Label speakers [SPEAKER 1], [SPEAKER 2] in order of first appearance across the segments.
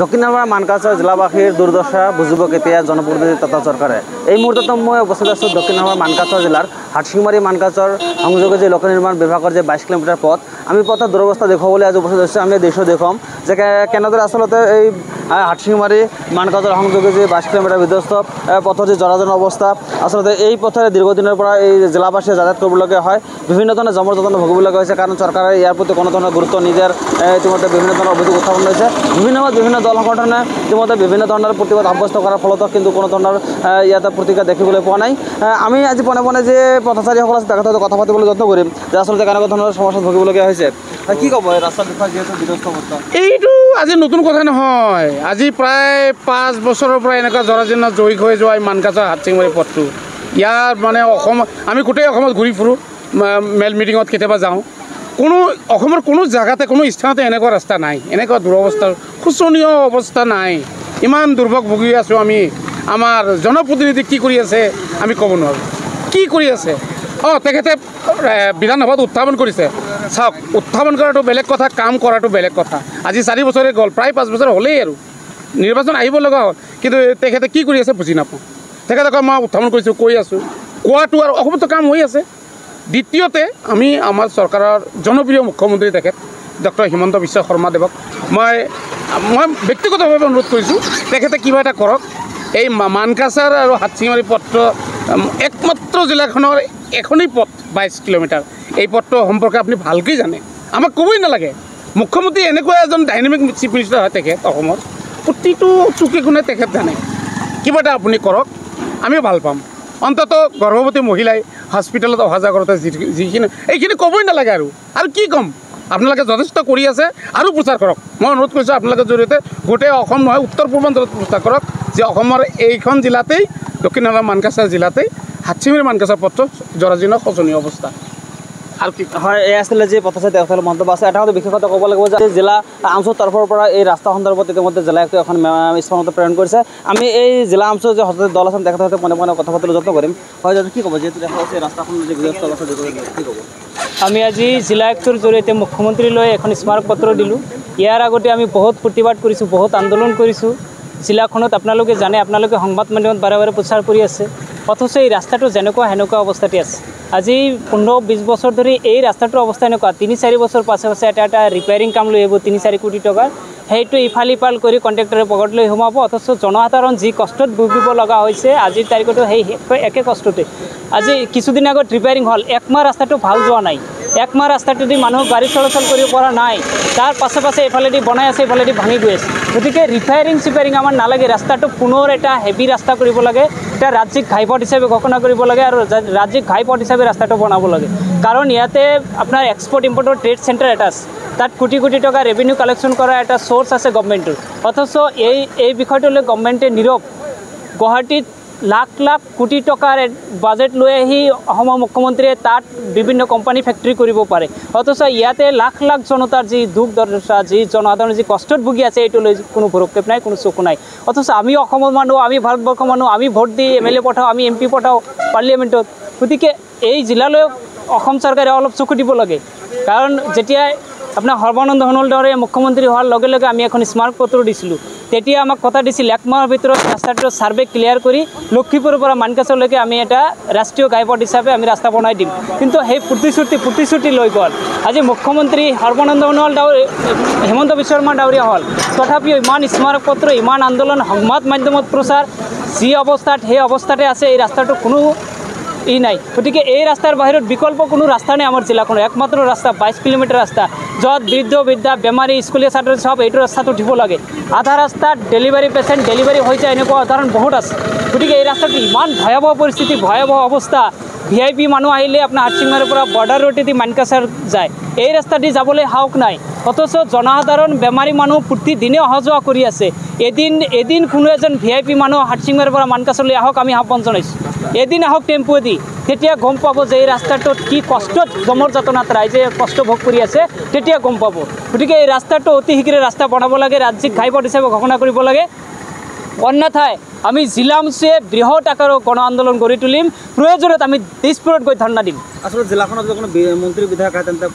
[SPEAKER 1] দক্ষিণ মানকাছাৰ জিলাবাসীৰ দুৰ্দশা বুজিব কেতিয়া জনপ্ৰতিনিধি তথা চৰকাৰে। এই মুহূৰ্তত মই উপস্থিত আছোঁ দক্ষিণ মানকাছাৰ জিলাৰ হাটশিঙিমাৰী মানকাছাৰ সংযোগে যে লোক নিৰ্মাণ বিভাগৰ যে 22 কিলোমিটাৰ পথ, আমি পথৰ দুৰৱস্থা দেখুৱাবলৈ আজি উপস্থিত হৈছোঁ। আমি দৃশ্য দেখুৱাম যে কেনেদৰে আচলতে এই হাটশিঙিমাৰী মানকাছাৰ সংযোগে যে 22 কিলোমিটাৰ বিধ্বস্ত পথৰ যে জৰাজীৰ্ণ অৱস্থা, আচলতে এই পথেৰে দীৰ্ঘদিনৰ পৰা এই জিলাবাসীয়ে যাতায়াত কৰিবলগীয়া হয়। বিভিন্ন ধৰণৰ জমৰ যতন ভুগিবলগীয়া হৈছে, কাৰণ চৰকাৰে ইয়াৰ প্ৰতি কোনো ধৰণৰ গুৰুত্ব নিদিয়াৰ ইতিমধ্যে বিভিন্ন ধৰণৰ অভিযোগ উত্থাপন হৈছে। বিভিন্ন দল সংগঠনে ইতিমধ্যে বিভিন্ন ধৰণৰ প্ৰতিবাদ সাব্যস্ত কৰাৰ ফলতো কিন্তু কোনো ধৰণৰ ইয়াতে প্ৰতিক্ৰিয়া দেখিবলৈ পোৱা নাই। আমি আজি পোনে যে পথচাৰীসকল আছে তেখেতৰ কথা পাতিবলৈ যত্ন কৰিম যে আচলতে কেনেকুৱা ধৰণৰ সমস্যাত ভুগিবলগীয়া হৈছে। কি ক'ব ৰাস্তাৰ বিষয়ে যিহেতু বিধ্বস্ত অৱস্থা?
[SPEAKER 2] এইটো আজি নতুন কথা নহয়, আজি প্ৰায় 5 বছৰৰ পৰা এনেকুৱা জৰাজীৰ্ণ জয়িক হৈ যোৱা এই মানকাছাৰ হাটশিঙিমাৰী পথটো। ইয়াৰ মানে আমি গোটেই অসমত ঘূৰি ফুৰোঁ, মেল মিটিঙত কেতিয়াবা যাওঁ। অসমৰ কোনো জেগাতে কোনো স্থানতে এনেকুৱা ৰাস্তা নাই, এনেকুৱা দুৰৱস্থা শোচনীয় অৱস্থা নাই। ইমান দুৰ্ভোগ ভুগি আছোঁ আমি। আমাৰ জনপ্ৰতিনিধি কি কৰি আছে আমি ক'ব নোৱাৰোঁ। কি কৰি আছে? তেখেতে বিধানসভাত উত্থাপন কৰিছে। চাওক, উত্থাপন কৰাটো বেলেগ কথা, কাম কৰাটো বেলেগ কথা। আজি 4 বছৰে গ'ল, প্ৰায় 5 বছৰ হ'লেই আৰু নিৰ্বাচন আহিব লগা হ'ল, কিন্তু তেখেতে কি কৰি আছে বুজি নাপাওঁ। তেখেতে কয় মই উত্থাপন কৰিছোঁ, কৈ আছোঁ, কোৱাটো আৰু অসমতো কাম হৈ আছে। দ্বিতীয়তে আমি আমাৰ চৰকাৰৰ জনপ্ৰিয় মুখ্যমন্ত্ৰী তেখেত ডক্টৰ হিমন্ত বিশ্ব শৰ্মাদেৱক মই ব্যক্তিগতভাৱে অনুৰোধ কৰিছোঁ, তেখেতে কিবা এটা কৰক। এই মানকাছাৰ আৰু হাটশিঙিমাৰী পথটো একমাত্ৰ জিলাখনৰ এখনেই পথ 22 কিলোমিটাৰ। এই পথটো সম্পৰ্কে আপুনি ভালকৈ জানে, আমাক ক'বই নালাগে। মুখ্যমন্ত্ৰী এনেকুৱা এজন ডাইনামিক চিফ মিনিষ্টাৰ হয় তেখেত অসমৰ, প্ৰতিটো চুকে কোণে তেখেত জানে। কিবা এটা আপুনি কৰক, আমিও ভাল পাম। অন্ততঃ গৰ্ভৱতী মহিলাই হস্পিটেলত অহা যোৱা কৰোঁতে যিখিনি এইখিনি ক'বই নালাগে। আৰু কি ক'ম, আপোনালোকে যথেষ্ট কৰি আছে আৰু প্ৰচাৰ কৰক। মই অনুৰোধ কৰিছোঁ আপোনালোকৰ জৰিয়তে গোটেই অসম নহয়, উত্তৰ পূৰ্বাঞ্চলত প্ৰচাৰ কৰক যে অসমৰ এইখন জিলাতেই, দক্ষিণ মানকাছাৰ জিলাতেই হাটশিঙিমাৰী মানকাছাৰ পথটো জৰাজীৰ্ণ শোচনীয় অৱস্থা। আৰু কি
[SPEAKER 1] হয়, এই আছিলে যে পথচাৰী তেখেতৰ মন্তব্য আছে। এটা কথা বিশেষত ক'ব লাগিব যে জিলা আমচুৰ তৰফৰ পৰা এই ৰাস্তা সন্দৰ্ভত ইতিমধ্যে জিলা আয়ুক্তই এখন স্মাৰক প্ৰেৰণ কৰিছে। আমি এই জিলা আমচুৰ যে সদস্য দল আছে তেখেতৰ সৈতে পোনে কথা পাতিবলৈ যত্ন কৰিম। হয়, কি ক'ব যিহেতু দেখা হৈছে ৰাস্তাখন যে বিধ্বস্ত অৱস্থা, কি ক'ব?
[SPEAKER 3] আমি আজি জিলা আয়ুক্তৰ জৰিয়তে মুখ্যমন্ত্ৰীলৈ এখন স্মাৰক পত্ৰ দিলোঁ। ইয়াৰ আগতে আমি বহুত প্ৰতিবাদ কৰিছোঁ, বহুত আন্দোলন কৰিছোঁ জিলাখনত। আপোনালোকে জানে, আপোনালোকে সংবাদ মাধ্যমত বাৰে বাৰে প্ৰচাৰ কৰি আছে, অথচ এই ৰাস্তাটো যেনেকুৱা সেনেকুৱা অৱস্থাতে আছে। আজি 15-20 বছৰ ধৰি এই ৰাস্তাটোৰ অৱস্থা এনেকুৱা। 3-4 বছৰ পাছে এটা ৰিপেয়াৰিং কাম লৈ আহিব 3-4 কোটি টকাৰ, সেইটো ইফাল সিফাল কৰি কণ্ট্ৰেক্টৰে পকেট লৈ সোমাব। অথচ জনসাধাৰণ যি কষ্টত ভুগিব লগা হৈছে আজিৰ তাৰিখতো সেই একে কষ্টতে। আজি কিছুদিন আগত ৰিপেয়াৰিং হ'ল, 1 মাহ ৰাস্তাটো ভাল যোৱা নাই। 1 মাহ ৰাস্তাটোদি মানুহ গাড়ী চলাচল কৰিব পৰা নাই, তাৰ পাছে এইফালেদি বনাই আছে, এইফালেদি ভাঙি গৈ আছে। গতিকে ৰিপেয়াৰিং আমাৰ নালাগে, ৰাস্তাটো পুনৰ এটা হেভি ৰাস্তা কৰিব লাগে, এটা ৰাজ্যিক ঘাইপথ হিচাপে ঘোষণা কৰিব লাগে আৰু ৰাজ্যিক ঘাইপথ হিচাপে ৰাস্তাটো বনাব লাগে। কাৰণ ইয়াতে আপোনাৰ এক্সপৰ্ট ইম্পৰ্টৰ ট্ৰেড চেণ্টাৰ এটা আছে, তাত কোটি কোটি টকা ৰেভিনিউ কালেকশ্যন কৰা এটা চ'ৰ্চ আছে গভৰ্ণমেণ্টৰ। অথচ এই বিষয়টোলৈ গভৰ্ণমেণ্টে নীৰৱ। গুৱাহাটীত লাখ কোটি টকাৰ বাজেট লৈ আহি অসমৰ মুখ্যমন্ত্ৰীয়ে তাত বিভিন্ন কোম্পানী ফেক্টৰী কৰিব পাৰে, অথচ ইয়াতে লাখ জনতাৰ যি দুখ দুৰ্দশা, যি জনসাধাৰণৰ যি কষ্টত ভুগি আছে, এইটো লৈ কোনো ভৰক্ষেপ নাই, কোনো চকু নাই। অথচ আমি অসমৰ মানুহ, আমি ভাৰতবৰ্ষৰ মানুহ, আমি ভোট দি MLA পঠাওঁ, আমি MP পঠাওঁ পাৰ্লিয়ামেণ্টত। গতিকে এই জিলালৈ অসম চৰকাৰে অলপ চকু দিব লাগে। কাৰণ যেতিয়া আপোনাৰ সৰ্বানন্দ সোণোৱালৰ দৰে মুখ্যমন্ত্ৰী হোৱাৰ লগে লগে আমি এখন স্মাৰক পত্ৰ দিছিলোঁ, তেতিয়া আমাক কথা দিছিল 1 মাহৰ ভিতৰত ৰাস্তাটোৰ ছাৰ্ভে ক্লিয়াৰ কৰি লক্ষীপুৰৰ পৰা মানকাছাৰলৈকে আমি এটা ৰাষ্ট্ৰীয় ঘাইপথ হিচাপে আমি ৰাস্তা বনাই দিম। কিন্তু সেই প্ৰতিশ্ৰুতি লৈ গ'ল। আজি মুখ্যমন্ত্ৰী সৰ্বানন্দ সোণোৱাল হিমন্ত বিশ্ব শৰ্মা ডাঙৰীয়া হ'ল, তথাপিও ইমান স্মাৰক পত্ৰ, ইমান আন্দোলন, সংবাদ মাধ্যমত প্ৰচাৰ, যি অৱস্থাত সেই অৱস্থাতে আছে এই ৰাস্তাটো কোনো নাই। গতিকে এই ৰাস্তাৰ বাহিৰত বিকল্প কোনো ৰাস্তা নাই আমাৰ জিলাখনৰ। একমাত্ৰ ৰাস্তা 22 কিলোমিটাৰ ৰাস্তা, য'ত বৃদ্ধা বেমাৰী, স্কুলীয়া ছাত্ৰ সব এইটো ৰাস্তাটো দিব লাগে। আধা ৰাস্তাত ডেলিভাৰী পেচেণ্ট ডেলিভাৰী হৈ যায়, এনেকুৱা উদাহৰণ বহুত আছে। গতিকে এই ৰাস্তাটো ইমান ভয়াৱহ পৰিস্থিতি, ভয়াৱহ অৱস্থা। VIP মানুহ আহিলে আপোনাৰ হাটশিঙিমাৰীৰ পৰা বৰ্ডাৰ ৰোডেদি মানকাছাৰ যায়, এই ৰাস্তা দি যাবলৈ সাহস নাই। অথচ জনসাধাৰণ বেমাৰী মানুহ প্ৰতিদিনে অহা যোৱা কৰি আছে। এদিন কোনো এজন VIP মানুহ হাটশিঙিমাৰীৰ পৰা মানকাছাৰলৈ আহক, আমি আহ্বান জনাইছোঁ। এদিন আহক টেম্পুৱেদি, তেতিয়া গম পাব যে এই ৰাস্তাটোত কি কষ্টত জমৰ যাতনাত ৰাইজে কষ্ট ভোগ কৰি আছে, তেতিয়া গম পাব। গতিকে এই ৰাস্তাটো অতি শীঘ্ৰে ৰাস্তা বনাব লাগে, ৰাজ্যিক ঘাইপথ হিচাপে ঘোষণা কৰিব লাগে। অন্যথায় আমি জিলামুচিয়ে বৃহৎ আকাৰৰ গণ আন্দোলন গঢ়ি তুলিম প্ৰয়োজনত আমি দিছপুৰত গৈ ধৰ্ণা দিম
[SPEAKER 1] আসলে জেলাখনত যদি কোনো মন্ত্ৰী বিধায়ক আহে তেন্তে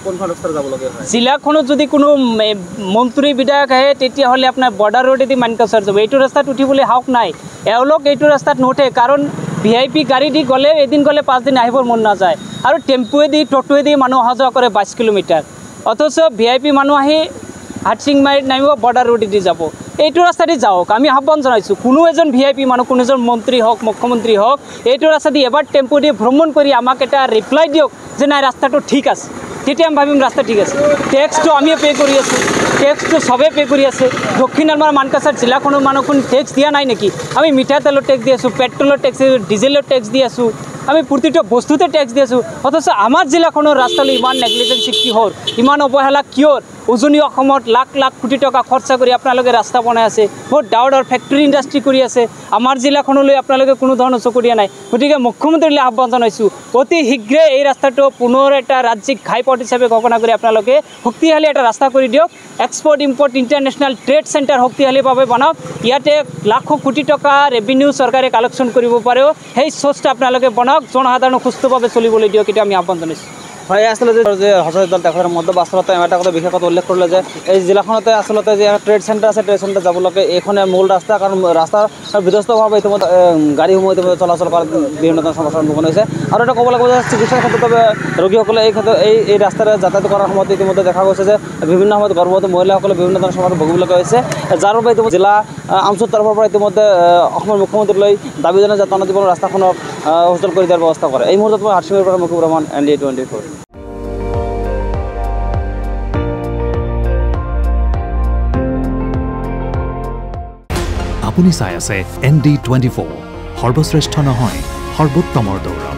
[SPEAKER 1] কোনখন ৰাস্তাত যাবলগীয়া হয়
[SPEAKER 3] জিলাখনত যদি কোনো মন্ত্ৰী বিধায়ক আহে তেতিয়াহ'লে আপোনাৰ বৰ্ডাৰ ৰোডেদি মানকাছাৰ যাব এইটো ৰাস্তাত উঠিবলৈ সাহস নাই এওঁলোক এইটো ৰাস্তাত নুঠে কাৰণ VIP গাড়ী দি গ'লে এদিন গ'লে 5 দিন আহিবৰ মন নাযায় আৰু টেম্পুৱেদি ট'টোৱেদি মানুহ অহা যোৱা কৰে 22 কিলোমিটাৰ অথচ VIP মানুহ আহি হাটচিংমাৰীত নামিব বৰ্ডাৰ ৰোডেদি যাব এইটো ৰাস্তাদি যাওক আমি আহ্বান জনাইছোঁ কোনো এজন VIP মানুহ কোনো এজন মন্ত্ৰী হওক মুখ্যমন্ত্ৰী হওক এইটো ৰাস্তাদি এবাৰ টেম্পু দি ভ্ৰমণ কৰি আমাক এটা ৰিপ্লাই দিয়ক যে নাই ৰাস্তাটো ঠিক আছে তেতিয়া আমি ভাবিম ৰাস্তা ঠিক আছে টেক্সটো আমিও পে' কৰি আছোঁ টেক্সটো চবেই পে' কৰি আছে দক্ষিণ আমাৰ মানকাছাৰ জিলাখনৰ মানুহখিনি টেক্স দিয়া নাই নেকি আমি মিঠাতেলৰ টেক্স দি আছোঁ পেট্ৰলৰ টেক্স ডিজেলৰ টেক্স দি আছোঁ আমি প্ৰতিটো বস্তুতে টেক্স দি আছোঁ অথচ আমাৰ জিলাখনৰ ৰাস্তালৈ ইমান নেগলিজেঞ্চি কিহৰ ইমান অৱহেলা কিয়ৰ উজনি অসমত লাখ লাখ কোটি টকা খৰচা কৰি আপোনালোকে ৰাস্তা বনাই আছে বহুত ডাঙৰ ফেক্টৰী ইণ্ডাষ্ট্ৰী কৰি আছে আমাৰ জিলাখনলৈ আপোনালোকে কোনো ধৰণৰ চকু দিয়া নাই গতিকে মুখ্যমন্ত্ৰীলৈ আহ্বান জনাইছোঁ অতি শীঘ্ৰে এই ৰাস্তাটো পুনৰ এটা ৰাজ্যিক ঘাইপথ হিচাপে ঘোষণা কৰি আপোনালোকে শক্তিশালী এটা ৰাস্তা কৰি দিয়ক export import international trade centre শক্তিশালীভাৱে বনাওক ইয়াতে লাখো কোটি টকা ৰেভিনিউ চৰকাৰে কালেকশ্যন কৰিব পাৰেও সেই চ'ৰ্চটো আপোনালোকে বনাওক জনসাধাৰণক সুস্থভাৱে চলিবলৈ দিয়ক এতিয়া আমি আহ্বান জনাইছোঁ
[SPEAKER 1] হয় আচলতে যে সচেতন তেখেতৰ মধ্যে আচলতে এটা কথা বিশেষ কথা উল্লেখ কৰিলে যে এই জিলাখনতে আচলতে যে ট্ৰেড চেণ্টাৰ আছে ট্ৰেড চেণ্টাৰ যাবলৈকে এইখনে মূল ৰাস্তা কাৰণ ৰাস্তাৰ বিধ্বস্তভাৱে ইতিমধ্যে গাড়ীসমূহ ইতিমধ্যে চলাচল কৰাত বিভিন্ন ধৰণৰ সমস্যাৰ সন্মুখীন হৈছে আৰু এটা ক'ব লাগিব যে চিকিৎসাৰ ক্ষেত্ৰত ৰোগীসকলে এই ক্ষেত্ৰত এই ৰাস্তাৰে যাতায়াত কৰাৰ সময়ত ইতিমধ্যে দেখা গৈছে যে বিভিন্ন সময়ত গৰ্ভৱতী মহিলাসকলে বিভিন্ন ধৰণৰ সমস্যাৰ ভুগিবলগীয়া হৈছে যাৰ বাবে ইতিমধ্যে জিলা আমচুৰ তৰফৰ পৰা ইতিমধ্যে অসমৰ মুখ্যমন্ত্ৰীলৈ দাবী জনাই যে টনজীৱন ৰাস্তাখনক সুচল কৰি দিয়াৰ ব্যৱস্থা কৰে এই মুহূৰ্তত মই হাটচিংমাৰীৰ পৰা মুকুব ৰহমান ND24
[SPEAKER 4] আপুনি চাই আছে ND24 সৰ্বশ্ৰেষ্ঠ নহয় সৰ্বোত্তমৰ দৌৰ